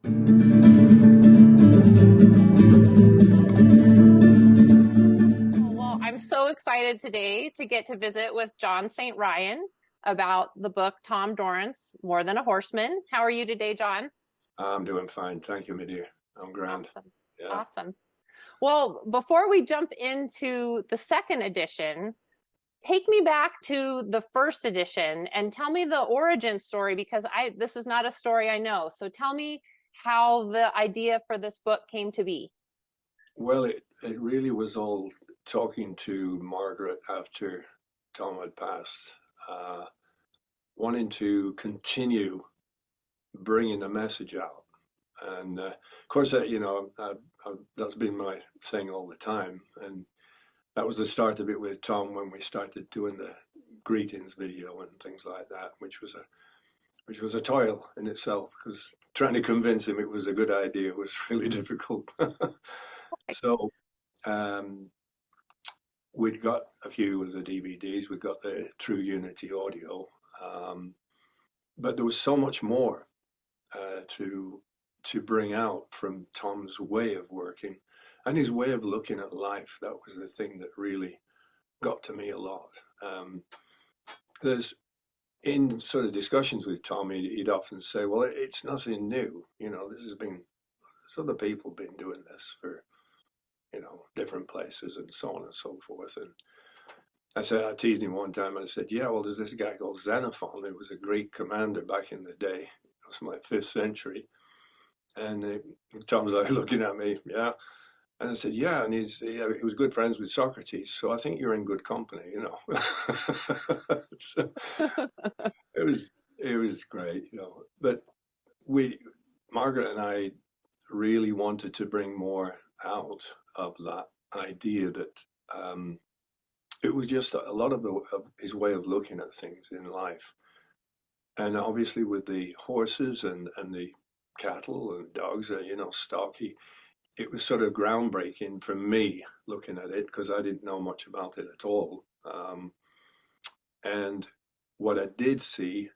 Well, I'm so excited today to get to visit with John St. Ryan about the book Tom Dorrance, More Than a Horseman. How are you today, John? I'm doing fine. Thank you, my dear. I'm grand. Awesome. Yeah. Awesome. Well, before we jump into the second edition, take me back to the first edition and tell me the origin story because this is not a story I know. So tell me how the idea for this book came to be. Well, it really was all talking to Margaret after Tom had passed, uh, wanting to continue bringing the message out. And of course, that's been my thing all the time. And that was the start of it with Tom when we started doing the greetings video and things like that, which was a toil in itself because trying to convince him it was a good idea was really difficult. So um, we'd got a few of the DVDs, we got the True Unity audio, um, but there was so much more to bring out from Tom's way of working and his way of looking at life. That was the thing that really got to me a lot. There's in sort of discussions with Tom, he'd often say, "Well, it's nothing new. There's other people been doing this for different places and so on and so forth." And I teased him one time and I said, "Yeah, well, there's this guy called Xenophon who was a Greek commander back in the day. It was like 5th century." And Tom's like looking at me, "Yeah." And I said, "Yeah," and he was good friends with Socrates, so I think you're in good company. So it was great. But we, Margaret and I, really wanted to bring more out of that idea that it was just a lot of his way of looking at things in life. And obviously with the horses and the cattle and dogs, stocky, it was sort of groundbreaking for me looking at it because I didn't know much about it at all. And what I did see,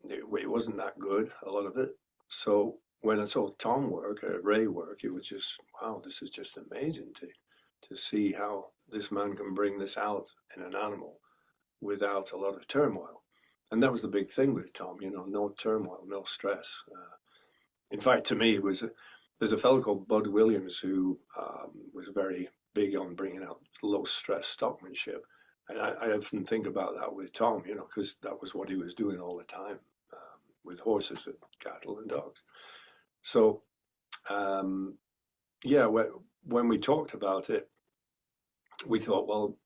it wasn't that good, a lot of it. So when I saw Tom work, Ray work, it was just, wow, this is just amazing to see how this man can bring this out in an animal without a lot of turmoil. And that was the big thing with Tom, no turmoil, no stress. In fact, to me, there's a fellow called Bud Williams who was very big on bringing out low stress stockmanship. And I often think about that with Tom, because that was what he was doing all the time with horses and cattle and dogs. So, yeah, when we talked about it, we thought, well,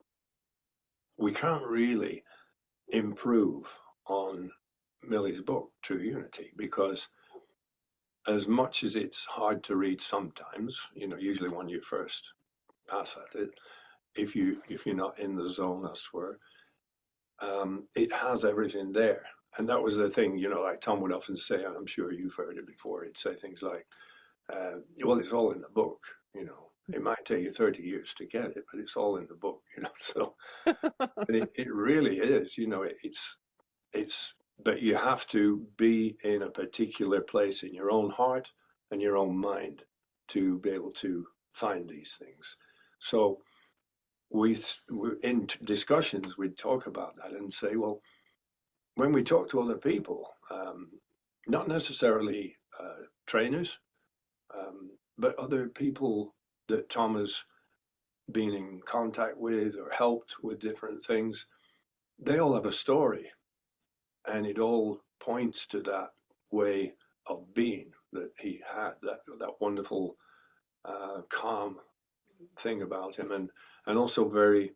we can't really improve on Millie's book, True Unity, because as much as it's hard to read sometimes, usually when you first pass at it, if you're not in the zone, as were, it has everything there. And that was the thing, like Tom would often say, and I'm sure you've heard it before, he'd say things like, well, it's all in the book. It might take you 30 years to get it, but it's all in the book. So it really is. It's but you have to be in a particular place in your own heart and your own mind to be able to find these things. So in discussions, we'd talk about that and say, well, when we talk to other people, not necessarily trainers, but other people that Tom has been in contact with or helped with different things, they all have a story. And it all points to that way of being that he had, that wonderful, calm thing about him, and also very,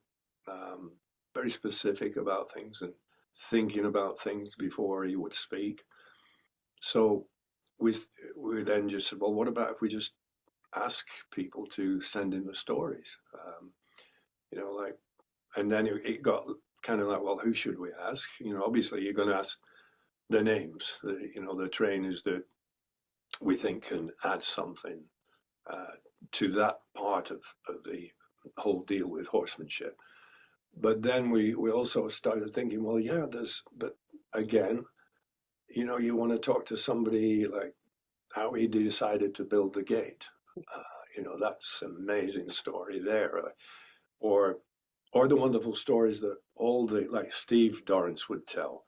very specific about things and thinking about things before he would speak. So we then just said, well, what about if we just ask people to send in the stories? Like, and then it got kind of like, well, who should we ask? Obviously you're going to ask the names, the trainers that we think can add something to that part of the whole deal with horsemanship. But then we also started thinking, well, yeah, but again, you want to talk to somebody like how he decided to build the gate. Uh, that's an amazing story there. Or or the wonderful stories that all the like Steve Dorrance would tell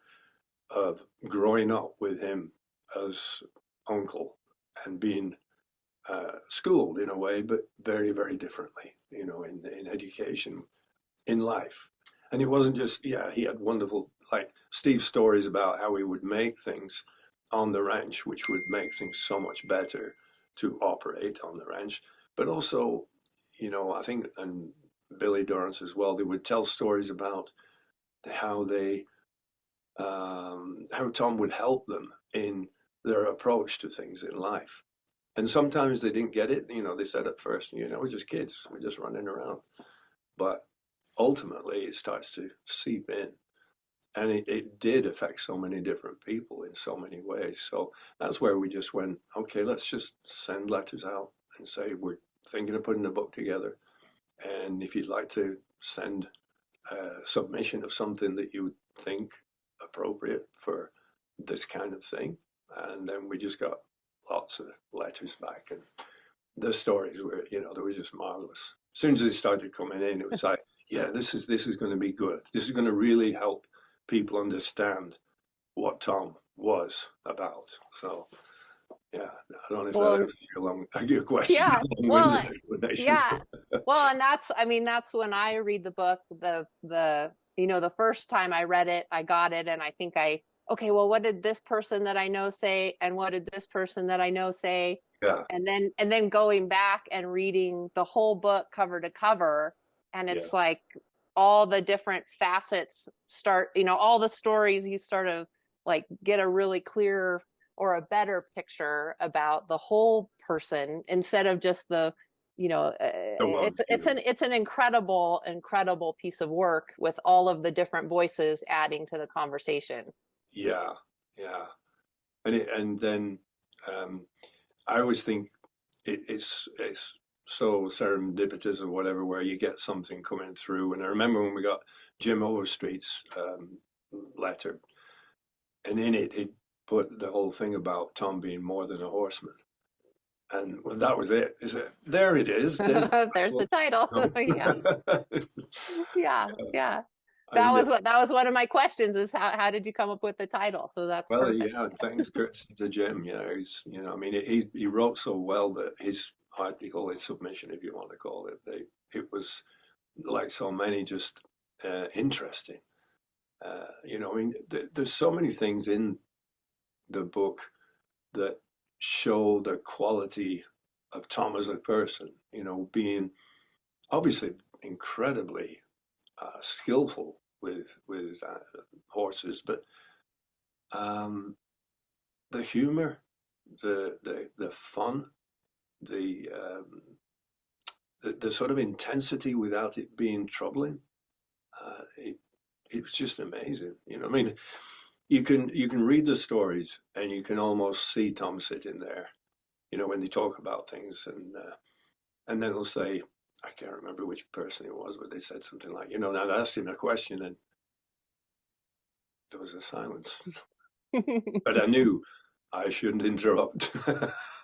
of growing up with him as uncle and being schooled in a way, but very, very differently, in education, in life. And it wasn't just, yeah, he had wonderful, like Steve's stories about how he would make things on the ranch, which would make things so much better to operate on the ranch. But also, I think, and Billy Dorrance as well, they would tell stories about how how Tom would help them in their approach to things in life. And sometimes they didn't get it. They said at first, we're just kids, we're just running around. But ultimately, it starts to seep in. And it did affect so many different people in so many ways. So that's where we just went, okay, let's just send letters out and say, we're thinking of putting a book together. And if you'd like to send a submission of something that you would think appropriate for this kind of thing. And then we just got lots of letters back. And the stories were, they were just marvelous. As soon as they started coming in, it was like, yeah, this is going to be good. This is going to really help people understand what Tom was about. So, yeah, I don't know if that Well, answers your question, yeah. Well, long-winded explanation. yeah. Well, and that's when I read the book, the first time I read it, I got it, and I think okay, well, what did this person that I know say, and what did this person that I know say? Yeah, And then going back and reading the whole book cover to cover, and yeah, it's like all the different facets start, all the stories, you sort of like get a really clear or a better picture about the whole person instead of just the one, it's an incredible piece of work with all of the different voices adding to the conversation. yeah, yeah. And then um, I always think it's so serendipitous or whatever, where you get something coming through. And I remember when we got Jim Overstreet's letter, and in it, he put the whole thing about Tom being more than a horseman. And well, that was it. Is it? There it is. There's There's the title. Yeah. the Yeah, yeah. I know. That was one of my questions, is how did you come up with the title? So that's Well, perfect. yeah, thanks, Kurt, to Jim. I mean, he wrote so well that his article, his submission, if you want to call it, it was like so many, just interesting. I mean, there's so many things in the book that show the quality of Tom as a person. Being obviously incredibly skillful with horses, but um, the humor, the fun, the, um, the sort of intensity without it being troubling. It was just amazing. I mean, you can read the stories and you can almost see Tom sitting there. When they talk about things, and then they'll say, I can't remember which person it was, but they said something like, and I asked him a question and there was a silence. But I knew I shouldn't interrupt.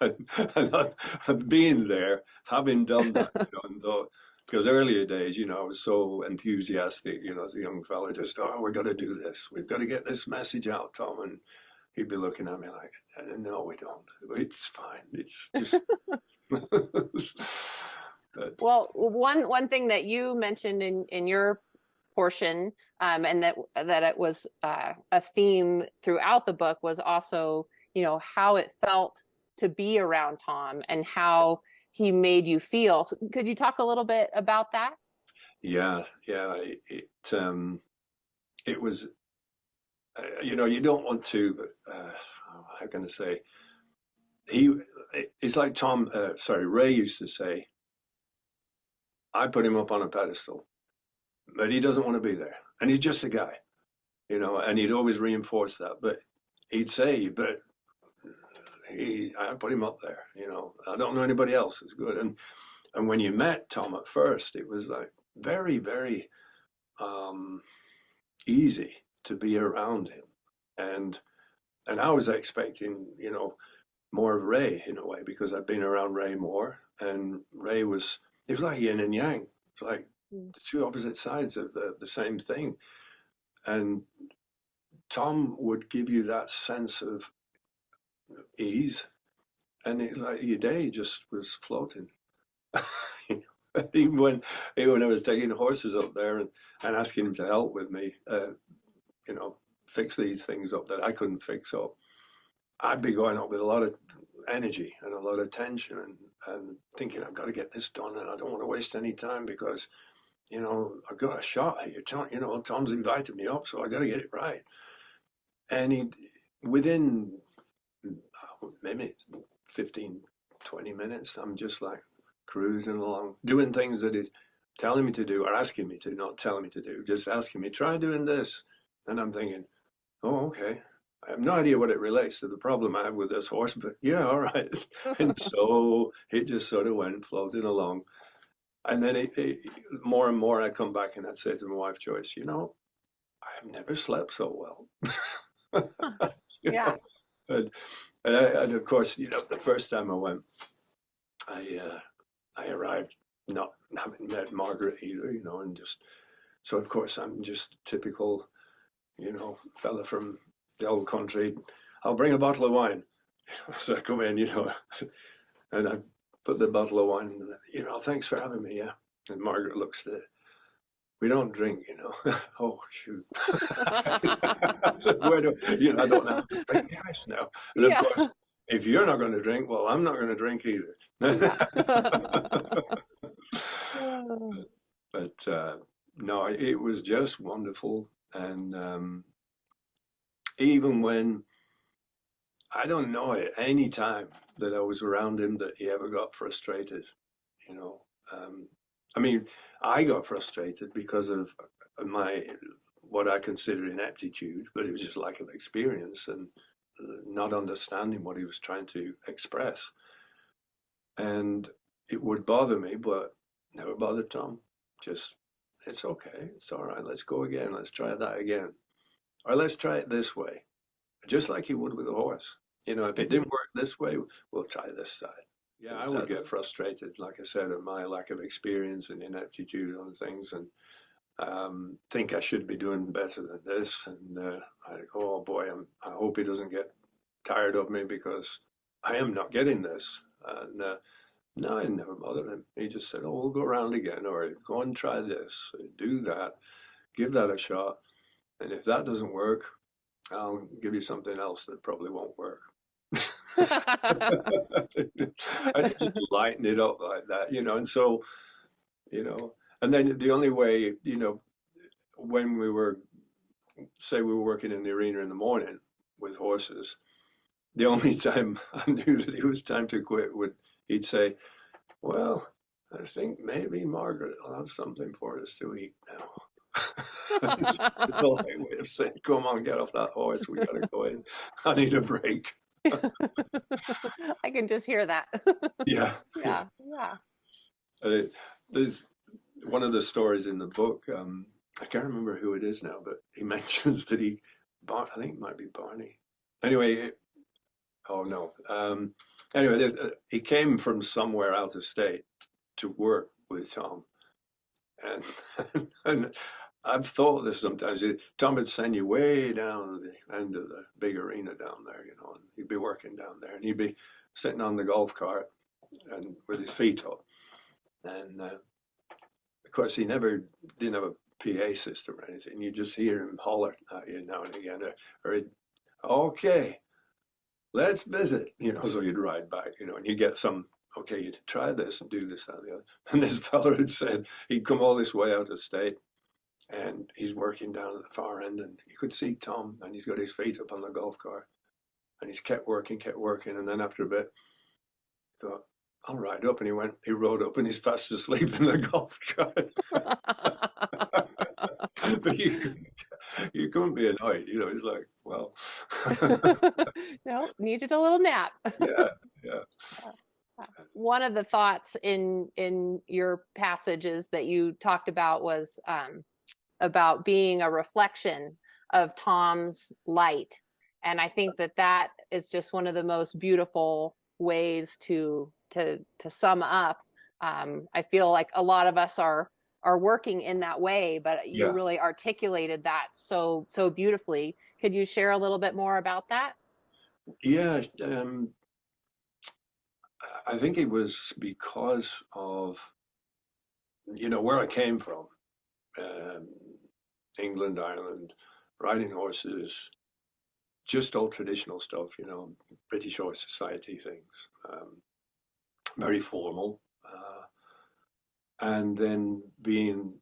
and being there, having done that, because earlier days, I was so enthusiastic, as a young fella, just, oh, we've got to do this. We've got to get this message out, Tom. And he'd be looking at me like, no, we don't. It's fine. It's just. But, Well, one thing that you mentioned in your portion, and that it was a theme throughout the book, was also how it felt to be around Tom and how he made you feel. So could you talk a little bit about that? yeah, yeah. It was, you don't want to, how can I say, he, it's like Ray used to say, I put him up on a pedestal, but he doesn't want to be there. And he's just a guy, and he'd always reinforce that. But he'd say, but I put him up there, I don't know anybody else as good. And when you met Tom at first, it was like very, very um, easy to be around him. And I was expecting, more of Ray in a way because I've been around Ray more, and Ray was it was like yin and yang. It's like Mm. the two opposite sides of the same thing. And Tom would give you that sense of ease, and it's like your day just was floating. Even when I was taking horses up there and asking him to help with me, you know, fix these things up that I couldn't fix up, I'd be going up with a lot of energy and a lot of tension and thinking I've got to get this done and I don't want to waste any time because I've got a shot here. Tom's invited me up, so I got to get it right. And within maybe 15, 20 minutes, I'm just like cruising along, doing things that he's telling me to do or asking me to, not telling me to do, just asking me, try doing this. And I'm thinking, oh, okay. I have no idea what it relates to the problem I have with this horse, but yeah, all right. And so it just sort of went floating along. And then more and more I come back and I'd say to my wife, Joyce, I've never slept so well. you Yeah. know, and of course, the first time I went, I arrived not having met Margaret either, and just so of course I'm just typical, fella from the old country. I'll bring a bottle of wine. So I come in, and I put the bottle of wine in, thanks for having me, yeah. And Margaret looks at it. We don't drink, Oh, shoot. So I don't have to break the ice now. And of Yeah. course, if you're not going to drink, well, I'm not going to drink either. Yeah. But no, it was just wonderful. And even when I don't know at any time that I was around him that he ever got frustrated, you know. I mean, I got frustrated because of my what I consider ineptitude, but it was just lack of experience and not understanding what he was trying to express. And it would bother me, but never bothered Tom. Just, it's okay, it's all right, let's go again, let's try that again. Or let's try it this way, just like he would with a horse. If it didn't work this way, we'll try this side. Yeah, I would get frustrated, like I said, at my lack of experience and ineptitude on things, and think I should be doing better than this. And oh boy, I hope he doesn't get tired of me because I am not getting this. And no, I never bothered him. He just said, "Oh, we'll go around again, or go and try this, do that, give that a shot, and if that doesn't work, I'll give you something else that probably won't work." I just lighten it up like that, and so, you know, and then the only way, when say we were working in the arena in the morning with horses, the only time I knew that it was time to quit he'd say, well, I think maybe Margaret will have something for us to eat now. It's a light way of saying, come on, get off that horse. We got to go in. I need a break. I can just hear that. Yeah. Yeah. Yeah. There's one of the stories in the book. I can't remember who it is now, but he mentions that I think it might be Barney. Anyway, oh no. Anyway, he came from somewhere out of state to work with Tom, and and I've thought this sometimes. Tom would send you way down the end of the big arena down there, and he'd be working down there, and he'd be sitting on the golf cart and with his feet up, and of course he never didn't have a PA system or anything. You just hear him holler at you now and again, or he'd, okay, let's visit, so you'd ride back, and you get some, okay, you'd try this and do this, that, and the other. And this fellow had said he'd come all this way out of state and he's working down at the far end and you could see Tom and he's got his feet up on the golf cart and he's kept working. And then after a bit, he thought, I'll ride up. And he rode up and he's fast asleep in the golf cart. But you couldn't be annoyed, he's like, well. No, needed a little nap. Yeah. One of the thoughts in your passages that you talked about was about being a reflection of Tom's light And I think that that is just one of the most beautiful ways to sum up. I feel like a lot of us are working in that way, but you Yeah. really articulated that so beautifully. Could you share a little bit more about that? Yeah. I think it was because of, where I came from, um, England, Ireland, riding horses, just all traditional stuff, British Horse Society things, very formal. And then being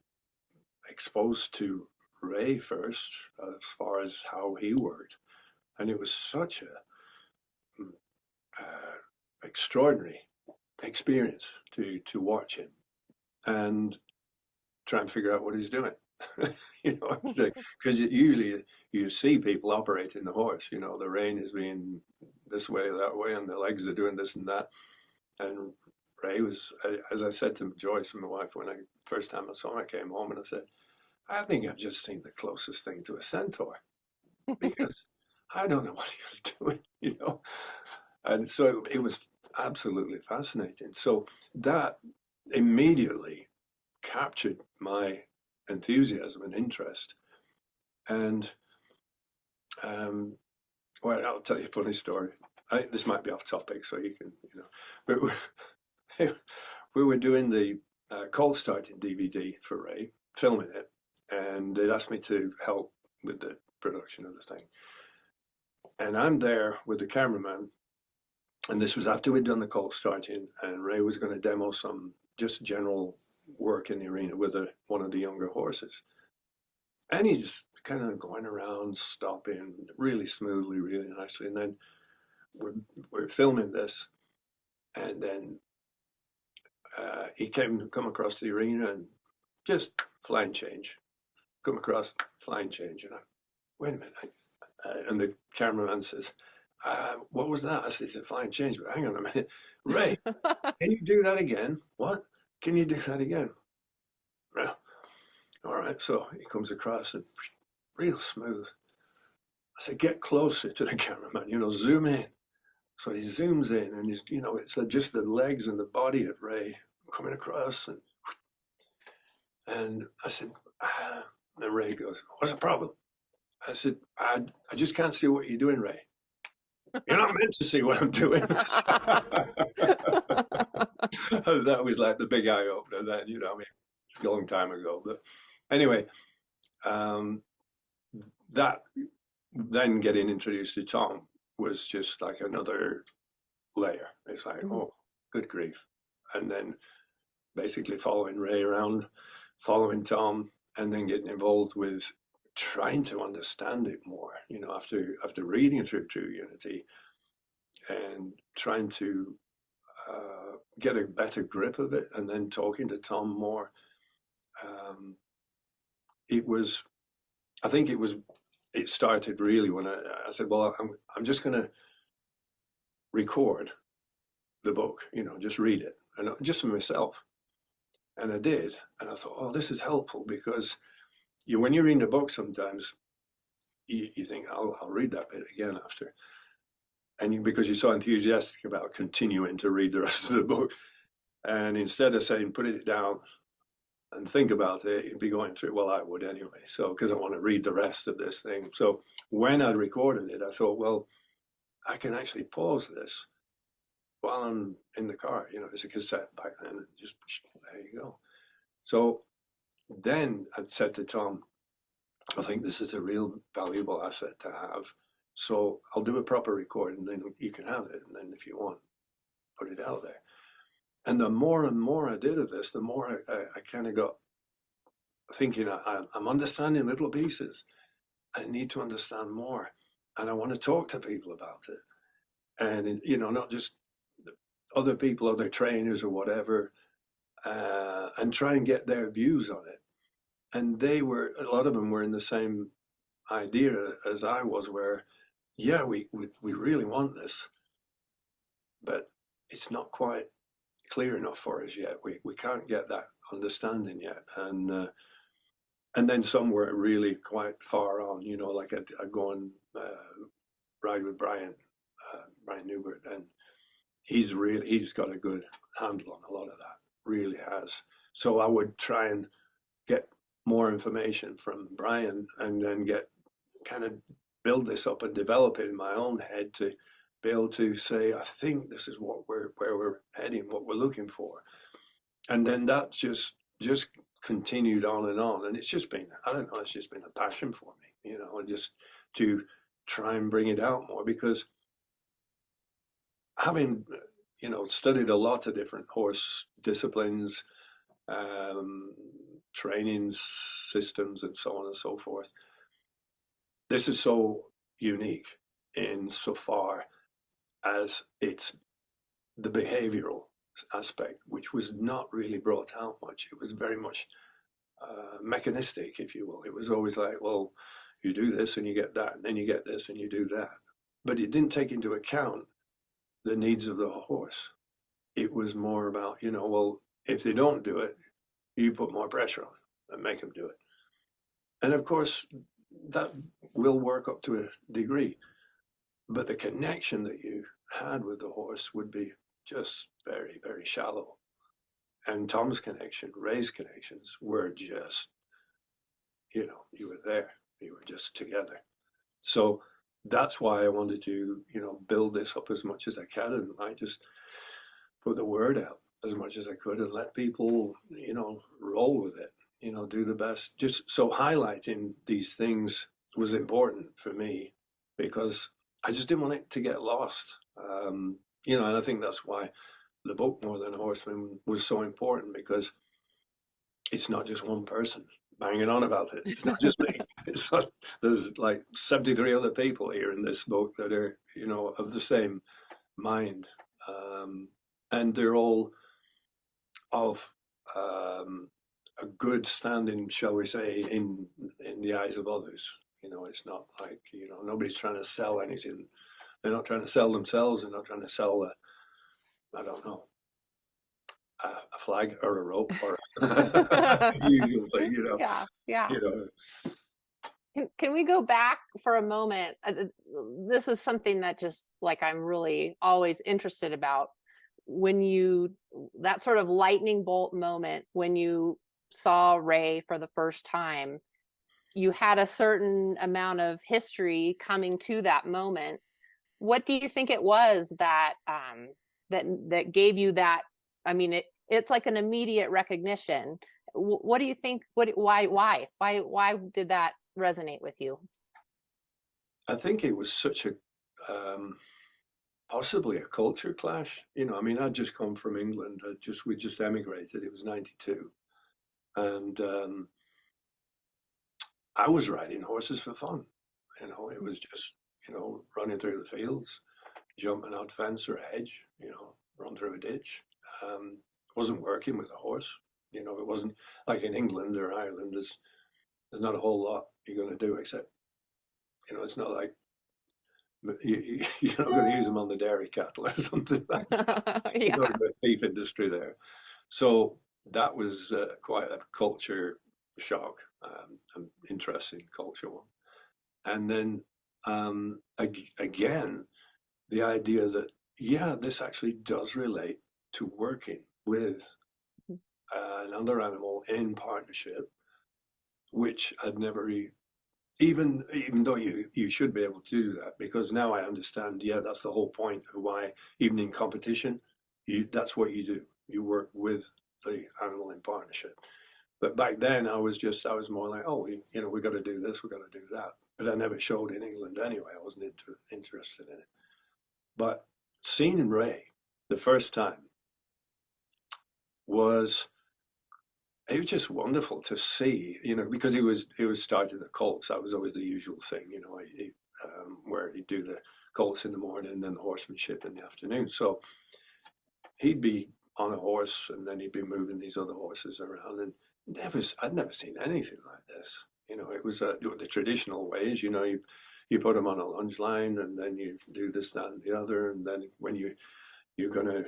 exposed to Ray first, as far as how he worked. And it was such a extraordinary experience to watch him and try and figure out what he's doing. Because usually you see people operating the horse. The rein is being this way, that way, and the legs are doing this and that. And Ray was, as I said to Joyce and my wife when I first time I saw him, I came home and I said, I think I've just seen the closest thing to a centaur because I don't know what he was doing. And so it was absolutely fascinating. So that immediately captured my enthusiasm and interest. And well, I'll tell you a funny story. This might be off topic, so you can, but we were doing the cold starting DVD for Ray, filming it, and they'd asked me to help with the production of the thing. And I'm there with the cameraman, and this was after we'd done the cold starting, and Ray was going to demo some just general work in the arena with one of the younger horses. And he's kind of going around, stopping really smoothly, really nicely. And then we're filming this, and then he come across the arena and just flying change, come across flying change, and I wait a minute, and the cameraman says, "What was that?" I said, "It's a flying change." But hang on a minute, Ray, can you do that again? What? Can you do that again? Well, all right. So he comes across and real smooth. I said, "Get closer to the cameraman, zoom in." So he zooms in, and it's just the legs and the body of Ray coming across, and I said, and Ray goes, "What's the problem?" I said, I just can't see what you're doing, Ray. You're not meant to see what I'm doing. That was like the big eye opener then, I mean, it's a long time ago. But anyway, um, that then getting introduced to Tom was just like another layer. It's like, oh, good grief. And then basically following Ray around, following Tom, and then getting involved with trying to understand it more, after reading through True Unity and trying to get a better grip of it, and then talking to Tom more. Um, it was, I think it started really when I said, well, I'm just going to record the book, just read it, and just for myself. And I did, and I thought, oh, this is helpful because when you're reading a book, sometimes you think, I'll read that bit again after, and because you're so enthusiastic about continuing to read the rest of the book, and instead of saying put it down and think about it, you'd be going through. Well, I would anyway, so because I want to read the rest of this thing. So when I recorded it, I thought, well, I can actually pause this while I'm in the car. It's a cassette back then, and just there you go. So then I'd said to Tom, I think this is a real valuable asset to have. So I'll do a proper recording, and then you can have it. And then if you want, put it out there. And the more and more I did of this, the more I kind of got thinking, I'm understanding little pieces. I need to understand more. And I want to talk to people about it. And, not just other people, other trainers or whatever, and try and get their views on it. And a lot of them were in the same idea as I was, where, yeah, we really want this, but it's not quite clear enough for us yet. We can't get that understanding yet. And then some were really quite far on, like I'd go and ride with Brian Newbert, and he's got a good handle on a lot of that, really has. So I would try and get more information from Brian, and then get kind of build this up and develop it in my own head to be able to say, I think this is where we're heading, what we're looking for. And then that just continued on, and it's just been, I don't know, it's just been a passion for me, and just to try and bring it out more, because having studied a lot of different horse disciplines, um, training systems, and so on and so forth, this is so unique in so far as it's the behavioral aspect, which was not really brought out much. It was very much mechanistic, if you will. It was always like, well, you do this and you get that, and then you get this and you do that. But it didn't take into account the needs of the horse. It was more about, well, if they don't do it, you put more pressure on and make them do it. And of course, that will work up to a degree. But the connection that you had with the horse would be just very, very shallow. And Tom's connection, Ray's connections were just, you were there, you were just together. So that's why I wanted to, build this up as much as I can, and I just put the word out as much as I could and let people, roll with it, do the best. Just so highlighting these things was important for me, because I just didn't want it to get lost. And I think that's why the book More Than a Horseman was so important, because it's not just one person banging on about it. It's not just me. It's not, there's like 73 other people here in this book that are, of the same mind. And they're all of a good standing, shall we say, in the eyes of others. It's not like, nobody's trying to sell anything. They're not trying to sell themselves. They're not trying to sell I don't know, a flag or a rope or usual thing, Yeah, yeah. you know. Can we go back for a moment? This is something that just like I'm really always interested about. That sort of lightning bolt moment when you saw Ray for the first time, you had a certain amount of history coming to that moment. What do you think it was that gave you that? I mean, it's like an immediate recognition. What do you think? Why did that resonate with you? I think it was such a possibly a culture clash. I mean, I'd just come from England. We just emigrated. It was '92, and I was riding horses for fun. It was just running through the fields, jumping out fence or a hedge. Run through a ditch. Wasn't working with a horse. It wasn't like in England or Ireland. There's not a whole lot you're going to do, except it's not like you're not going to use them on the dairy cattle or something like that. Yeah. The beef industry there. So that was quite a culture shock, an interesting culture one. And then again, the idea that, yeah, this actually does relate to working with another animal in partnership, which I'd never even though you should be able to do that, because now I understand, yeah, that's the whole point of why even in competition, that's what you do. You work with the animal in partnership. But back then I was more like, oh, we got to do this, we got to do that. But I never showed in England anyway. I wasn't interested in it. But seeing Ray the first time was it was just wonderful to see, because he was starting the colts. That was always the usual thing, where he'd do the colts in the morning and then the horsemanship in the afternoon. So he'd be on a horse and then he'd be moving these other horses around, and I'd never seen anything like this. It was the traditional ways. You put them on a lunge line and then you do this, that, and the other, and then when you're going to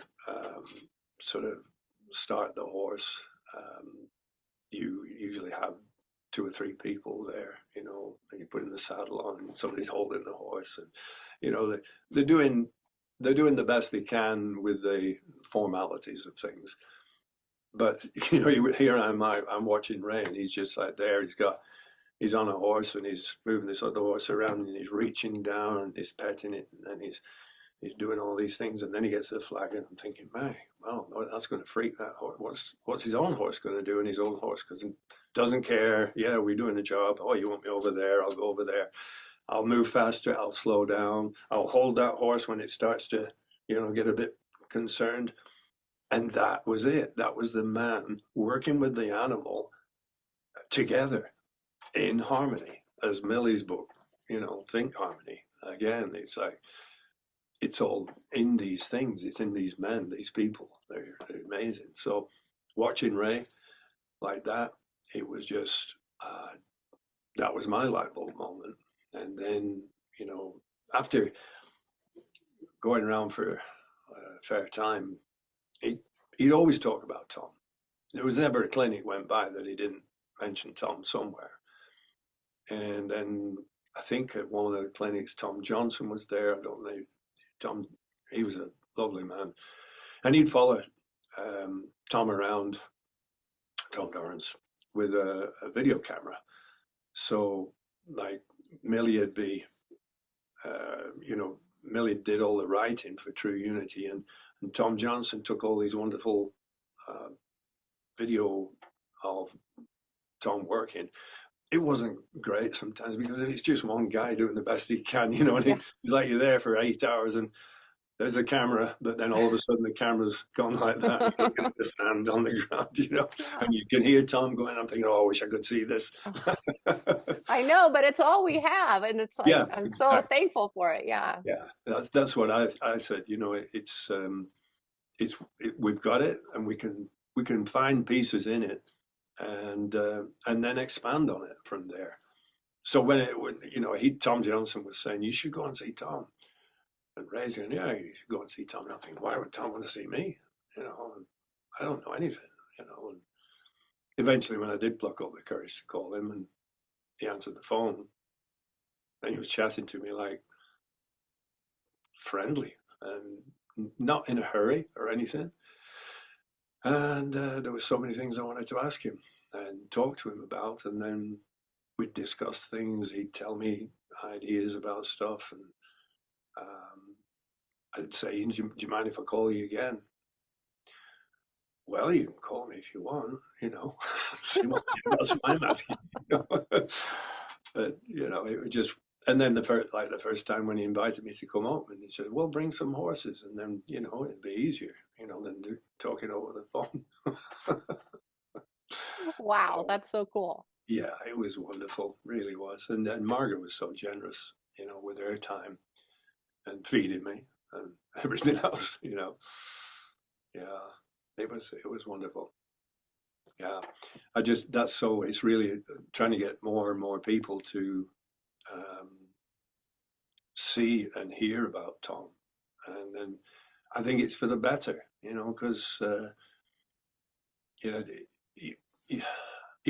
sort of start the horse. You usually have two or three people there, and you put in the saddle on, and somebody's holding the horse, and they're doing the best they can with the formalities of things. But here I'm watching Ray, and he's just like there. He's on a horse, and he's moving this other horse around, and he's reaching down, and he's petting it, and he's doing all these things, and then he gets to the flag, and I'm thinking, man, well, that's going to freak that horse. What's his own horse going to do? And his own horse doesn't care. Yeah, we're doing a job. Oh, you want me over there? I'll go over there. I'll move faster. I'll slow down. I'll hold that horse when it starts to, get a bit concerned. And that was it. That was the man working with the animal together in harmony, as Millie's book, Think Harmony. Again, it's like, it's all in these things. It's in these men, these people. They're amazing. So watching Ray like that, it was just, that was my light bulb moment. And then, after going around for a fair time, he'd always talk about Tom. There was never a clinic went by that he didn't mention Tom somewhere. And then I think at one of the clinics, Tom Johnson was there. I don't know. Tom, he was a lovely man. And he'd follow Tom around, Tom Dorrance, with a video camera. So, like, Millie would be, Millie did all the writing for True Unity, and Tom Johnson took all these wonderful video of Tom working. It wasn't great sometimes because it's just one guy doing the best he can, and he's like, you're there for 8 hours and there's a camera, but then all of a sudden the camera's gone like that. You look at the stand on the ground, and you can hear Tom going, I'm thinking, oh, I wish I could see this. I know, but it's all we have. And it's like, yeah, I'm so thankful for it. Yeah. Yeah. That's what I said, we've got it, and we can find pieces in it and then expand on it from there. So when Tom Johnson was saying, you should go and see Tom. And Ray's going, yeah, you should go and see Tom. And I'm thinking, why would Tom want to see me? And I don't know anything, And eventually, when I did pluck up the courage to call him, and he answered the phone, and he was chatting to me like friendly and not in a hurry or anything. And there were so many things I wanted to ask him and talk to him about. And then we'd discuss things. He'd tell me ideas about stuff. And I'd say, do you mind if I call you again? Well, you can call me if you want, That's why I'm asking. But, it was just, and then the first time when he invited me to come up, and he said, well, bring some horses. And then, it'd be easier, than talking over the phone. Wow, that's so cool. Yeah, it was wonderful, really was. And then Margaret was so generous, with her time and feeding me and everything else, Yeah, it was wonderful. Yeah, it's really trying to get more and more people to see and hear about Tom. And then I think it's for the better, because, you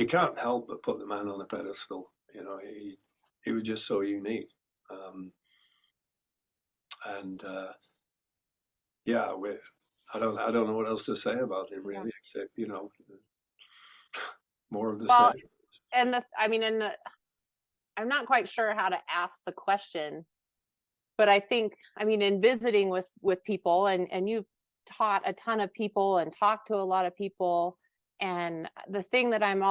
can't help but put the man on a pedestal. He was just so unique. Yeah, I don't know what else to say about him really, except more of the same. And I'm not quite sure how to ask the question, but I think, in visiting with people, and you've taught a ton of people and talked to a lot of people, and the thing that I'm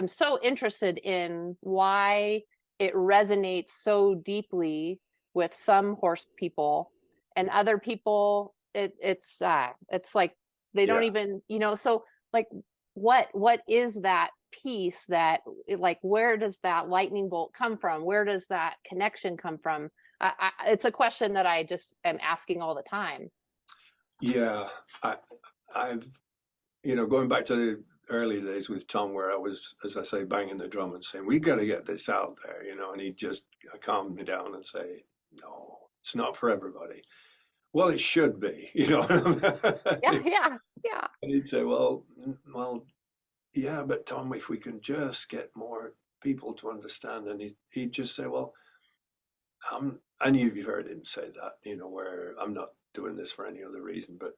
so interested in why it resonates so deeply with some horse people, and other people it's like they don't even, so like what is that piece that, like, where does that lightning bolt come from? Where does that connection come from? It's a question that I just am asking all the time. Yeah, I've going back to the early days with Tom, where I was, as I say, banging the drum and saying, we got to get this out there, and he'd just calm me down and say, no, it's not for everybody. Well, it should be, Yeah. And he'd say, well, yeah, but Tom, if we can just get more people to understand, and he'd just say, well, and you've heard him say that, where I'm not doing this for any other reason, but,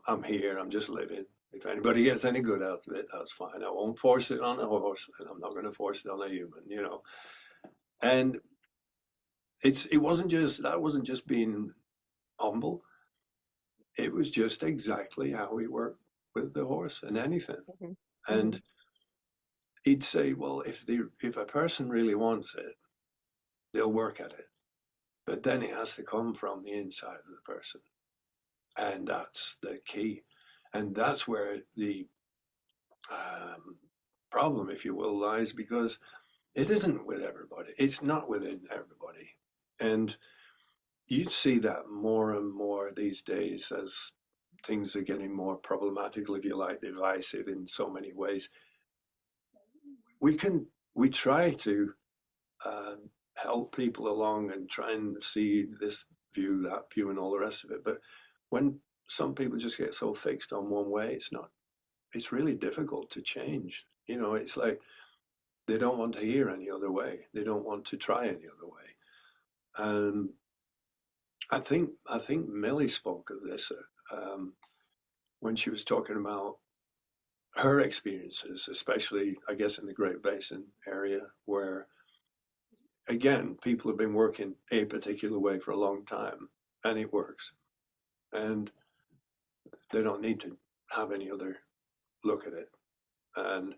I'm here, I'm just living. If anybody gets any good out of it, that's fine. I won't force it on a horse, and I'm not going to force it on a human. And that wasn't just being humble. It was just exactly how we work with the horse and anything. Mhm. Mhm. And he'd say, well, if a person really wants it, they'll work at it. But then it has to come from the inside of the person. And that's the key. And that's where the um, problem, if you will, lies, because it isn't with everybody. It's not within everybody. And you'd see that more and more these days as things are getting more problematical, if you like, divisive in so many ways. We try to help people along and try and see this view, that view, and all the rest of it. But when some people just get so fixed on one way, it's really difficult to change. It's like they don't want to hear any other way. They don't want to try any other way. And I think Millie spoke of this when she was talking about her experiences, especially I guess in the Great Basin area, where again people have been working a particular way for a long time, and it works, and they don't need to have any other look at it. And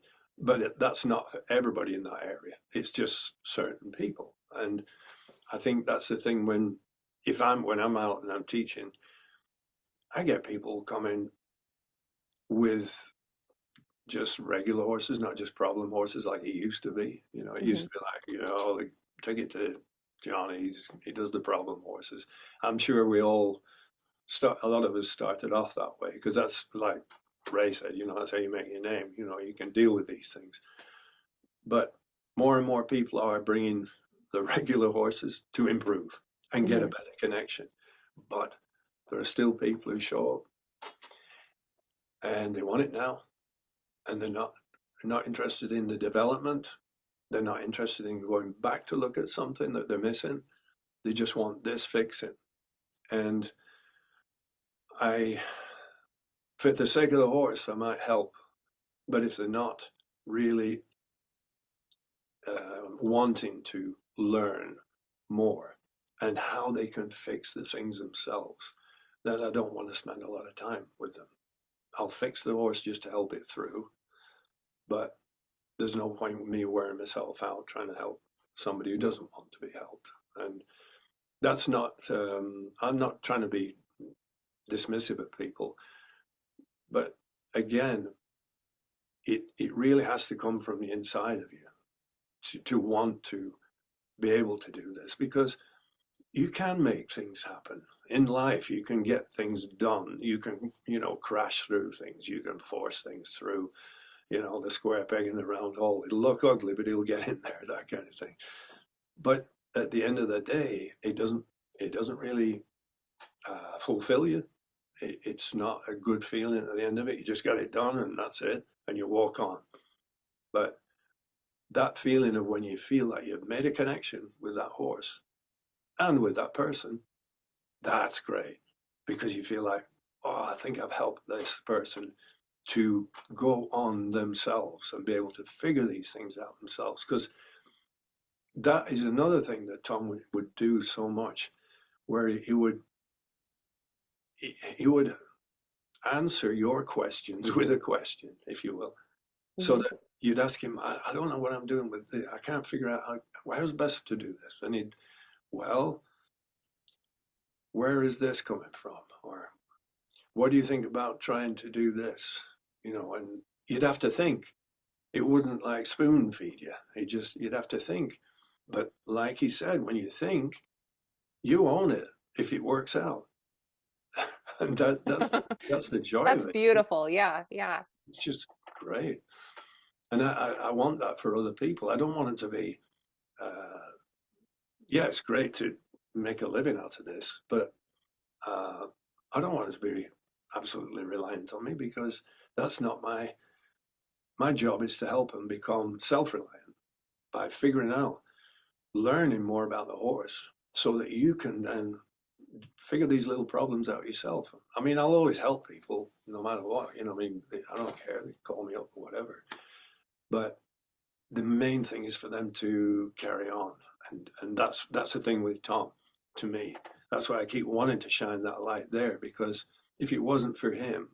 that's not for everybody in that area. It's just certain people. And I think that's the thing when I'm out and I'm teaching, I get people coming with just regular horses, not just problem horses like it used to be. It used Mhm. to be like, take it to Johnny, he does the problem horses. I'm sure we all a lot of us started off that way because that's like Ray said, that's how you make your name. You can deal with these things. But more and more people are bringing the regular horses to improve and get a Mhm. better connection. But there are still people who show up and they want it now, and they're not interested in the development. They're not interested in going back to look at something that they're missing. They just want this fixing. And I, for the sake of the horse, I might help. But if they're not really wanting to learn more and how they can fix the things themselves, then I don't want to spend a lot of time with them. I'll fix the horse just to help it through, but there's no point in me wearing myself out trying to help somebody who doesn't want to be helped. And that's not, I'm not trying to be dismissive of people, but again, it really has to come from the inside of you to want to be able to do this, because you can make things happen in life. You can get things done. You can, crash through things. You can force things through, the square peg in the round hole. It'll look ugly, but it'll get in there, that kind of thing. But at the end of the day, it doesn't really fulfill you. It's not a good feeling at the end of it. You just got it done and that's it, and you walk on. But that feeling of when you feel like you've made a connection with that horse and with that person, that's great, because you feel like, oh, I think I've helped this person to go on themselves and be able to figure these things out themselves. Because that is another thing that Tom would do so much, where he would answer your questions with a question, if you will, so Mhm. that you'd ask him, I don't know what I'm doing with this. I can't figure out how's best to do this. And he'd, well, where is this coming from? Or what do you think about trying to do this? And you'd have to think. It wouldn't like spoon feed you. You'd have to think. But like he said, when you think, you own it if it works out. And that's the joy That's of it. beautiful. Yeah, yeah. It's just great. And I want that for other people. I don't want it to be, yeah, it's great to make a living out of this, but uh, I don't want it to be absolutely reliant on me, because that's not my my job is to help them become self-reliant by figuring out, learning more about the horse so that you can then figure these little problems out yourself. I mean, I'll always help people no matter what, I mean, I don't care. They call me up or whatever. But the main thing is for them to carry on. And that's the thing with Tom, to me. That's why I keep wanting to shine that light there, because if it wasn't for him,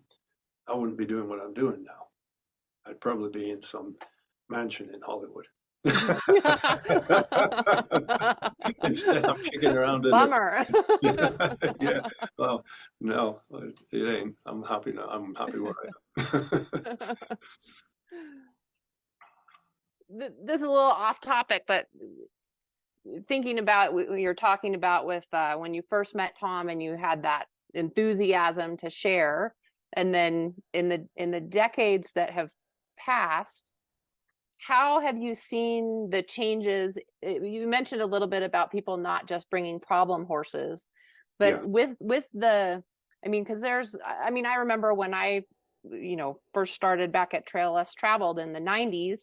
I wouldn't be doing what I'm doing now. I'd probably be in some mansion in Hollywood. Instead, I'm kicking around in the Bummer. yeah. Well, no, it ain't. I'm happy now. I'm happy where I am. This is a little off topic, but thinking about what you're talking about with when you first met Tom and you had that enthusiasm to share, and then in the decades that have passed, how have you seen the changes? You mentioned a little bit about people not just bringing problem horses, but Yeah, with the, I mean, because I remember when I, first started back at Trail Less Traveled in the 90s,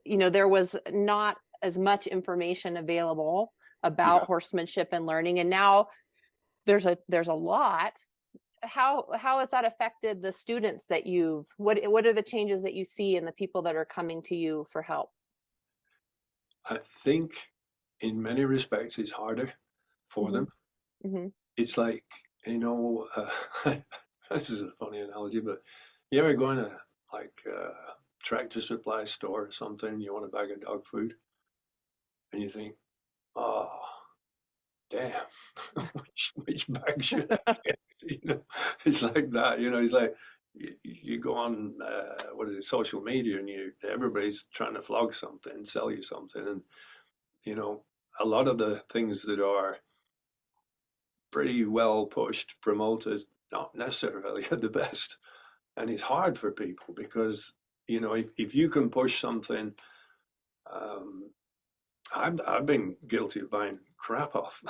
there was not as much information available about yeah. horsemanship and learning, and now there's a lot. How has that affected the students that what are the changes that you see in the people that are coming to you for help? I think in many respects it's harder for Mm-hmm. them. Mm-hmm. It's like, this is a funny analogy, but you ever go in a like tractor supply store or something, you want a bag of dog food, and you think, oh, damn, which bag should I get? It's like that. It's like you go on what is it, social media, and everybody's trying to flog something, sell you something, and you know a lot of the things that are pretty well pushed, promoted, not necessarily are the best, and it's hard for people because if you can push something. Um, I've been guilty of buying crap off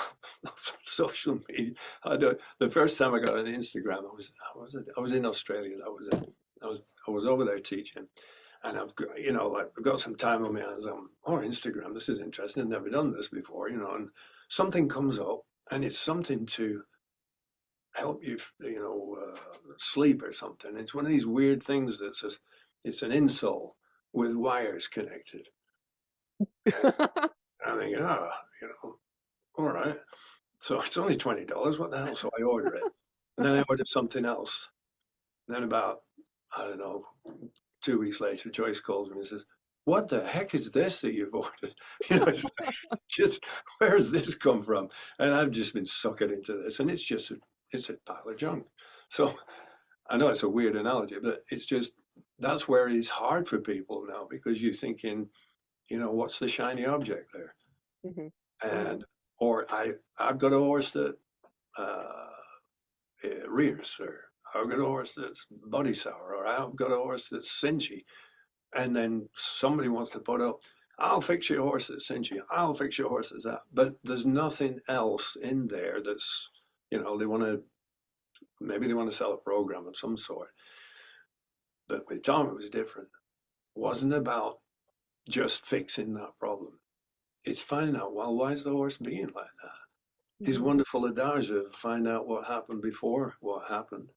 social media. The first time I got an Instagram, I was in Australia. That was it. I was over there teaching, and I've got some time on my hands. Instagram. This is interesting. I've never done this before, and something comes up, and it's something to help you, sleep or something. It's one of these weird things it's an insole with wires connected. And I'm thinking, all right. So it's only $20. What the hell? So I order it. And then I ordered something else. And then about, I don't know, 2 weeks later, Joyce calls me and says, what the heck is this that you've ordered? It's like, just where has this come from? And I've just been suckered into this. And it's a pile of junk. So I know it's a weird analogy, but it's just, that's where it's hard for people now because you're thinking, what's the shiny object there? Mm-hmm. And or I've got a horse that rears, or I've got a horse that's body sour, or I've got a horse that's cinchy, and then somebody wants to put up, I'll fix your horse that's cinchy, I'll fix your horse that's that, but there's nothing else in there that's they want to maybe they want to sell a program of some sort. But with Tom it was different. It wasn't about just fixing that problem. It's finding out, well, why is the horse being like that? His Mm-hmm. wonderful adage of find out what happened before what happened.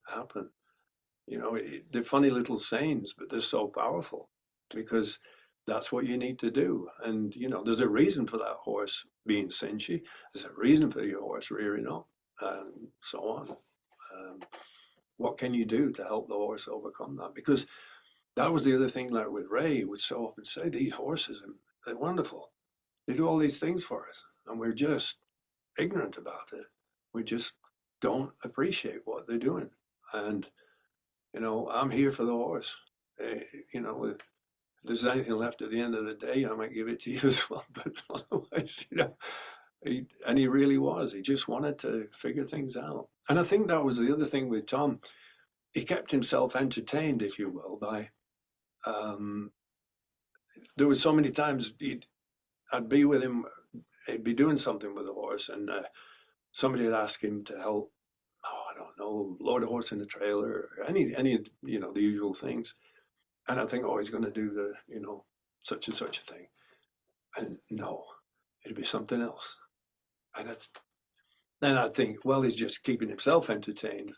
They're funny little sayings, but they're so powerful because that's what you need to do. And, there's a reason for that horse being cinchy. There's a reason for your horse rearing up and so on. What can you do to help the horse overcome that? Because that was the other thing, like with Ray, he would so often say, these horses, they're wonderful. They do all these things for us. And we're just ignorant about it. We just don't appreciate what they're doing. And, I'm here for the horse. If there's anything left at the end of the day, I might give it to you as well. But otherwise, he really was. He just wanted to figure things out. And I think that was the other thing with Tom. He kept himself entertained, if you will, by, um, there was so many times I'd be with him, he'd be doing something with the horse, and somebody would ask him to help, I don't know, load a horse in a trailer, or any the usual things. And I think, oh, he's going to do the, such and such a thing. And no, it'd be something else. And then I think, well, he's just keeping himself entertained,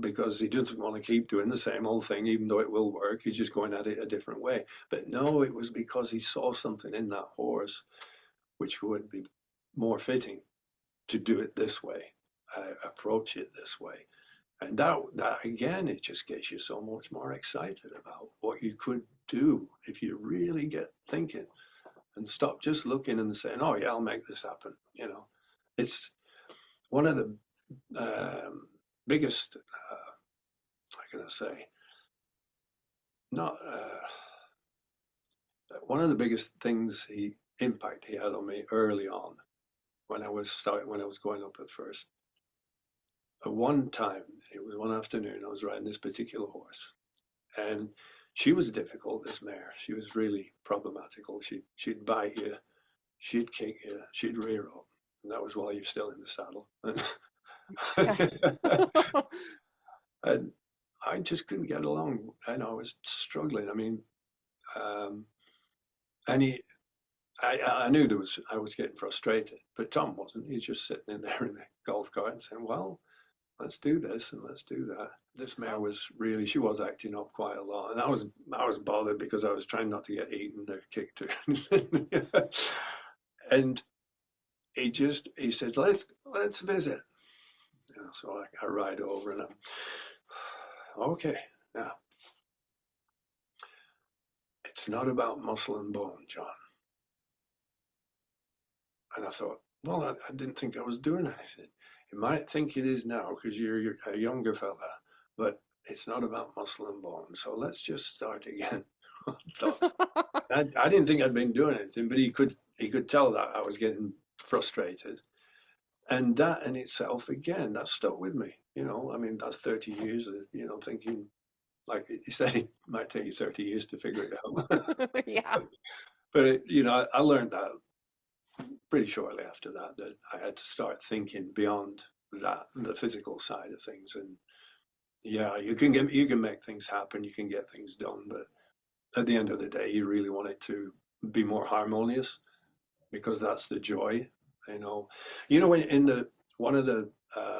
because he doesn't want to keep doing the same old thing, even though it will work. He's just going at it a different way. But no, it was because he saw something in that horse which would be more fitting to do it this way, approach it this way. And that again, it just gets you so much more excited about what you could do if you really get thinking and stop just looking and saying, "Oh yeah, I'll make this happen." It's one of the biggest. How can I say? Not one of the biggest things impact he had on me early on when I was going up at first. At one time, it was one afternoon, I was riding this particular horse, and she was difficult. This mare, she was really problematical. She'd bite you, she'd kick you, she'd rear up, and that was while you're still in the saddle. And I just couldn't get along, and I was struggling. I mean, and I knew I was getting frustrated, but Tom wasn't. He's just sitting in there in the golf cart and saying, "Well, let's do this and let's do that." This mare she was acting up quite a lot, and I was bothered because I was trying not to get eaten or kicked or and he said, let's visit. So I ride over and I'm okay. Now it's not about muscle and bone, John. And I thought, well, I didn't think I was doing anything. You might think it is now because you're a younger fella, but it's not about muscle and bone. So let's just start again. I didn't think I'd been doing anything, but he could tell that I was getting frustrated. And that in itself, again, that stuck with me. I mean, that's 30 years of, thinking, like you say, it might take you 30 years to figure it out. Yeah. But, I learned that pretty shortly after that I had to start thinking beyond that, the physical side of things. And yeah, you can make things happen, you can get things done, but at the end of the day, you really want it to be more harmonious because that's the joy. When in one of the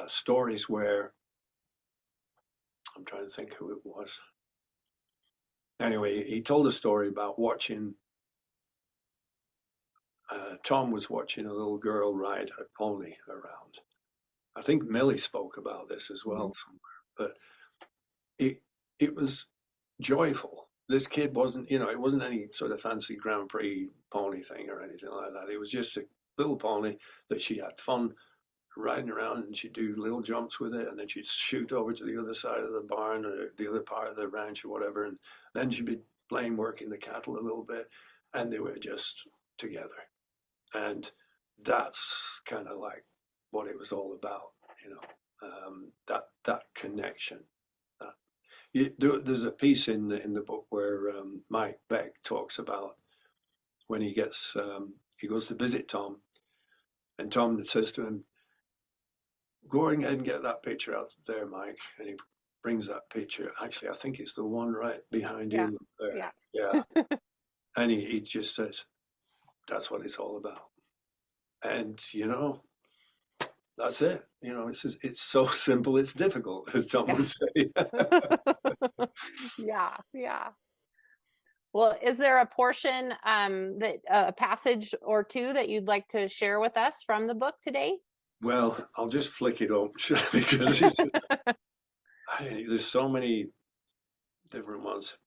stories where I'm trying to think who it was. Anyway, he told a story about watching. Tom was watching a little girl ride a pony around. I think Millie spoke about this as well somewhere, but it was joyful. This kid wasn't, it wasn't any sort of fancy Grand Prix pony thing or anything like that. It was just a little pony that she had fun riding around, and she'd do little jumps with it, and then she'd shoot over to the other side of the barn or the other part of the ranch or whatever, and then she'd be playing working the cattle a little bit, and they were just together. And that's kind of like what it was all about, that connection. There's a piece in the book where Mike Beck talks about when he goes to visit Tom, and Tom says to him, "Go ahead and get that picture out there, Mike." And he brings that picture. Actually, I think it's the one right behind you there. Yeah. And he just says, "That's what it's all about." And that's it. It's so simple, it's difficult, as Tom would say. Yeah. Well, is there a portion that a passage or two that you'd like to share with us from the book today? Well, I'll just flick it open because there's so many different ones.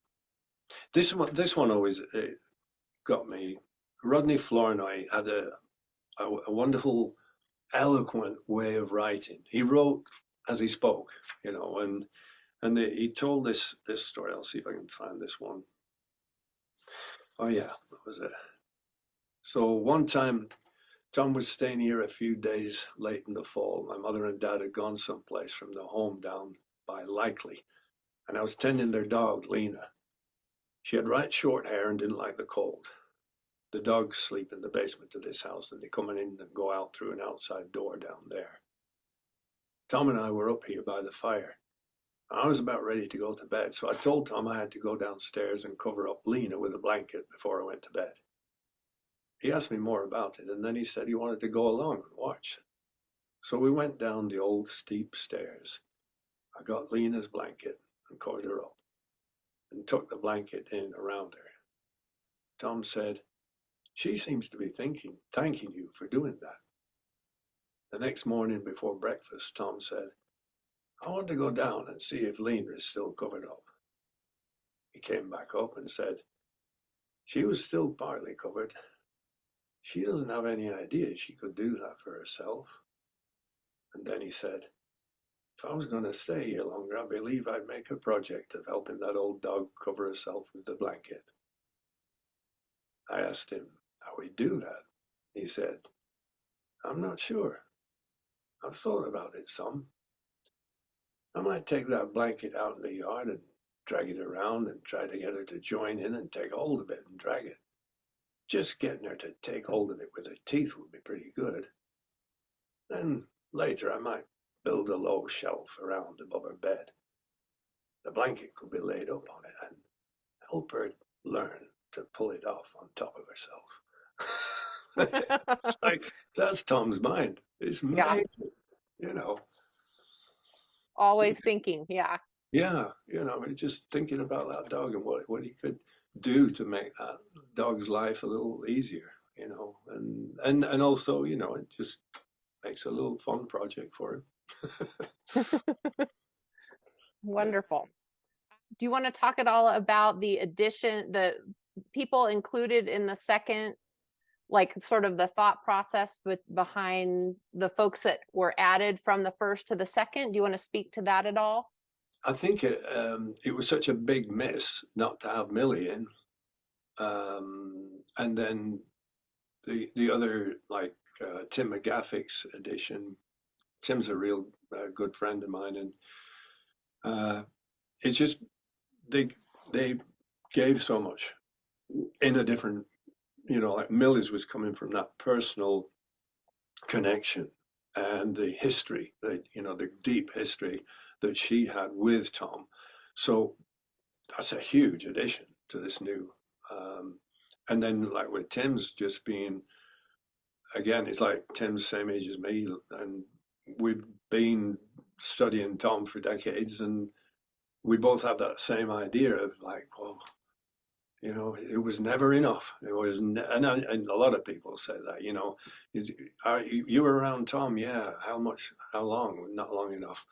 This one always got me. Rodney Flournoy had a wonderful, eloquent way of writing. He wrote as he spoke, and he told this story. I'll see if I can find this one. Oh yeah, that was it. So one time, Tom was staying here a few days late in the fall. My mother and dad had gone someplace from the home down by Likely, and I was tending their dog, Lena. She had right short hair and didn't like the cold. The dogs sleep in the basement of this house, and they come in and go out through an outside door down there. Tom and I were up here by the fire. I was about ready to go to bed, so I told Tom I had to go downstairs and cover up Lena with a blanket before I went to bed. He asked me more about it, and then he said he wanted to go along and watch. So we went down the old steep stairs. I got Lena's blanket and covered her up and tucked the blanket in around her. Tom said, "She seems to be thanking you for doing that." The next morning before breakfast, Tom said, "I want to go down and see if Lena is still covered up." He came back up and said, "She was still partly covered. She doesn't have any idea she could do that for herself." And then he said, "If I was going to stay here longer, I believe I'd make a project of helping that old dog cover herself with the blanket." I asked him how he'd do that. He said, "I'm not sure. I've thought about it some. I might take that blanket out in the yard and drag it around and try to get her to join in and take hold of it and drag it. Just getting her to take hold of it with her teeth would be pretty good. Then later I might build a low shelf around above her bed. The blanket could be laid up on it and help her learn to pull it off on top of herself." Like, that's Tom's mind. It's Yeah, amazing, you know. always thinking. Yeah. Yeah, just thinking about that dog and what he could do to make that dog's life a little easier, and also, it just makes a little fun project for him. Yeah. Wonderful. Do you want to talk at all about the people included in the second, like sort of the thought process behind the folks that were added from the first to the second? Do you want to speak to that at all? I think it was such a big miss not to have Millie in. And then the other, like, Tim McGaffick's edition. Tim's a real good friend of mine, and it's just they gave so much in a different, like Millie's was coming from that personal connection and the history that, the deep history that she had with Tom. So that's a huge addition to this new. And then, like, with Tim's just being, again, it's like Tim's same age as me, and we've been studying Tom for decades, and we both have that same idea of, like, well, it was never enough. It was, and a lot of people say that, you were around Tom, yeah. How much? How long? Not long enough.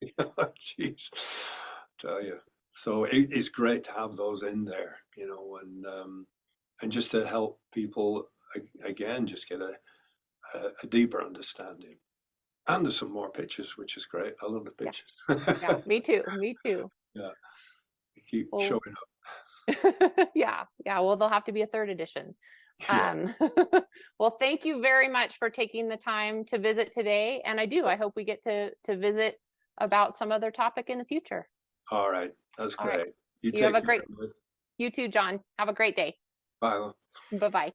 Jeez, tell you. So it's great to have those in there, and just to help people again, just get a deeper understanding. And there's some more pictures, which is great. I love the Yeah. pictures. Yeah, me too. Me too. Yeah, they keep Well, showing up. yeah. Yeah. Well, there'll have to be a third edition. Yeah. Um, well, thank you very much for taking the time to visit today. And I hope we get to visit about some other topic in the future. All right. That's All right. great. You You have take a care. great, you too, John. Have a great day. Bye. Bye-bye.